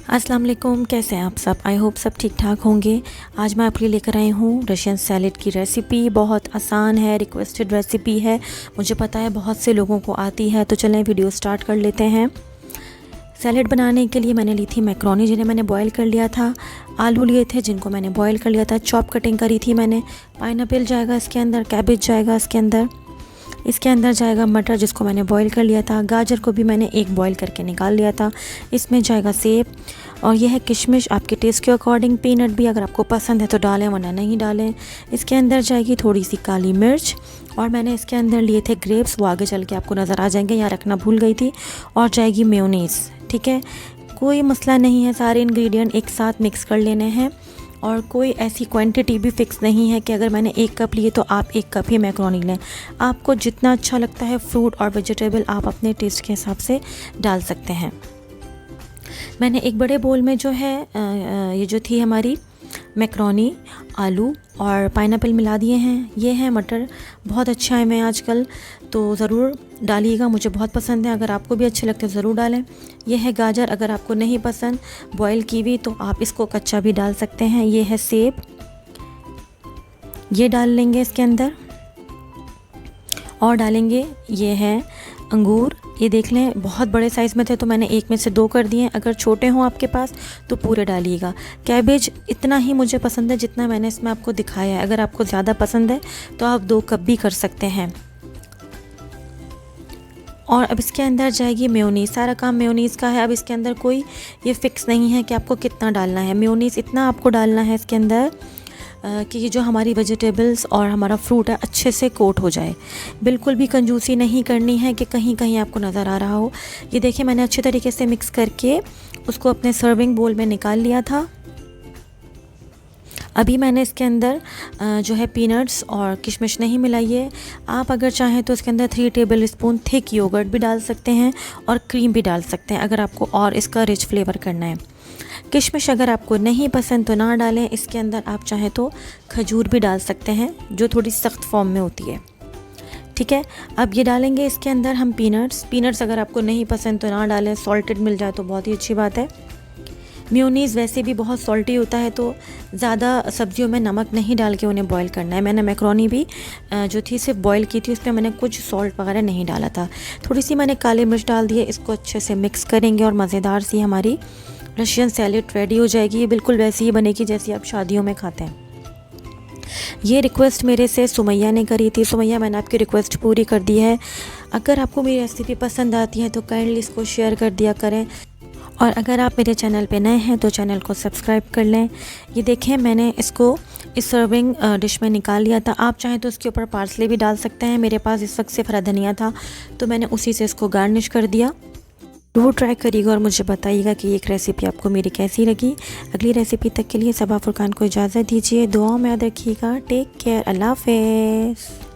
अस्सलाम वालेकुम, कैसे हैं आप सब। आई होप सब ठीक ठाक होंगे। आज मैं आपके लिए लेकर आई हूँ रशियन सैलेड की रेसिपी। बहुत आसान है, रिक्वेस्टेड रेसिपी है। मुझे पता है बहुत से लोगों को आती है। तो चलें वीडियो स्टार्ट कर लेते हैं। सैलेड बनाने के लिए मैंने ली थी मैक्रोनी, जिन्हें मैंने बॉईल कर लिया था। आलू लिए थे जिनको मैंने बॉईल कर लिया था। चॉप कटिंग करी थी मैंने। पाइनएप्पल जाएगा इसके अंदर, कैबेज जाएगा इसके अंदर। इसके अंदर जाएगा मटर, जिसको मैंने बॉईल कर लिया था। गाजर को भी मैंने एक बॉईल करके निकाल लिया था। इसमें जाएगा सेब, और यह है किशमिश आपके टेस्ट के अकॉर्डिंग। पीनट भी अगर आपको पसंद है तो डालें, वरना नहीं डालें। इसके अंदर जाएगी थोड़ी सी काली मिर्च, और मैंने इसके अंदर लिए थे ग्रेप्स, वो आगे चल के आपको नज़र आ जाएंगे, यहाँ रखना भूल गई थी। और जाएगी मेयोनीज़। ठीक है, कोई मसला नहीं है, सारे इंग्रेडिएंट एक साथ मिक्स कर लेने हैं। और कोई ऐसी क्वांटिटी भी फ़िक्स नहीं है कि अगर मैंने 1 कप लिए तो आप 1 कप ही मैक्रोनी लें। आपको जितना अच्छा लगता है फ्रूट और वेजिटेबल आप अपने टेस्ट के हिसाब से डाल सकते हैं। मैंने एक बड़े बोल में जो है ये जो थी हमारी मैक्रोनी, आलू और पाइनएप्पल मिला दिए हैं। ये है मटर, बहुत अच्छा है मैं आजकल, तो ज़रूर डालिएगा, मुझे बहुत पसंद है। अगर आपको भी अच्छे लगते हैं ज़रूर डालें। यह है गाजर, अगर आपको नहीं पसंद बॉयल की हुई तो आप इसको कच्चा भी डाल सकते हैं। ये है सेब, ये डाल लेंगे इसके अंदर। और डालेंगे ये है अंगूर, ये देख लें बहुत बड़े साइज़ में थे तो मैंने एक में से 2 कर दिए। अगर छोटे हों आपके पास तो पूरे डालिएगा। कैबेज इतना ही मुझे पसंद है जितना मैंने इसमें आपको दिखाया है। अगर आपको ज़्यादा पसंद है तो आप 2 कप भी कर सकते हैं। और अब इसके अंदर जाएगी मेयोनीज़। सारा काम मेयोनीज़ का है। अब इसके अंदर कोई ये फ़िक्स नहीं है कि आपको कितना डालना है। मेयोनीज़ इतना आपको डालना है इसके अंदर कि ये जो हमारी वेजिटेबल्स और हमारा फ्रूट है अच्छे से कोट हो जाए। बिल्कुल भी कंजूसी नहीं करनी है कि कहीं कहीं आपको नज़र आ रहा हो। ये देखिए मैंने अच्छे तरीके से मिक्स करके उसको अपने सर्विंग बोल में निकाल लिया था। अभी मैंने इसके अंदर जो है पीनट्स और किशमिश नहीं मिलाई है। आप अगर चाहें तो इसके अंदर 3 टेबल स्पून थिक योगर्ट भी डाल सकते हैं और क्रीम भी डाल सकते हैं, अगर आपको और इसका रिच फ्लेवर करना है। किशमिश अगर आपको नहीं पसंद तो ना डालें। इसके अंदर आप चाहें तो खजूर भी डाल सकते हैं, जो थोड़ी सख्त फॉर्म में होती है। ठीक है, अब ये डालेंगे इसके अंदर हम पीनट्स अगर आपको नहीं पसंद तो ना डालें। सॉल्टेड मिल जाए तो बहुत ही अच्छी बात है। मेयोनीज़ वैसे भी बहुत सॉल्टी होता है, तो ज़्यादा सब्जियों में नमक नहीं डाल के उन्हें बॉईल करना है। मैंने मैक्रोनी भी जो थी सिर्फ बॉईल की थी, उसमें मैंने कुछ सॉल्ट वगैरह नहीं डाला था। थोड़ी सी मैंने काली मिर्च डाल दी है। इसको अच्छे से मिक्स करेंगे और मज़ेदार सी हमारी रशियन सैलेड रेडी हो जाएगी। ये बिल्कुल वैसी ही बनेगी जैसी आप शादियों में खाते हैं। ये रिक्वेस्ट मेरे से सुमैया ने करी थी। सुमैया, मैंने आपकी रिक्वेस्ट पूरी कर दी है। अगर आपको मेरी रेसिपी पसंद आती है तो काइंडली इसको शेयर कर दिया करें, और अगर आप मेरे चैनल पे नए हैं तो चैनल को सब्सक्राइब कर लें। ये देखें मैंने इसको इस सर्विंग डिश में निकाल लिया था। आप चाहें तो इसके ऊपर पार्सले भी डाल सकते हैं। मेरे पास इस वक्त सिर्फ हरा धनिया था तो मैंने उसी से इसको गार्निश कर दिया। वो ट्राई करिएगा और मुझे बताइएगा कि एक रेसिपी आपको मेरी कैसी लगी। अगली रेसिपी तक के लिए सबा फुरकान को इजाज़त दीजिए। दुआओं में याद रखिएगा। टेक केयर, अल्लाह हाफ़िज़।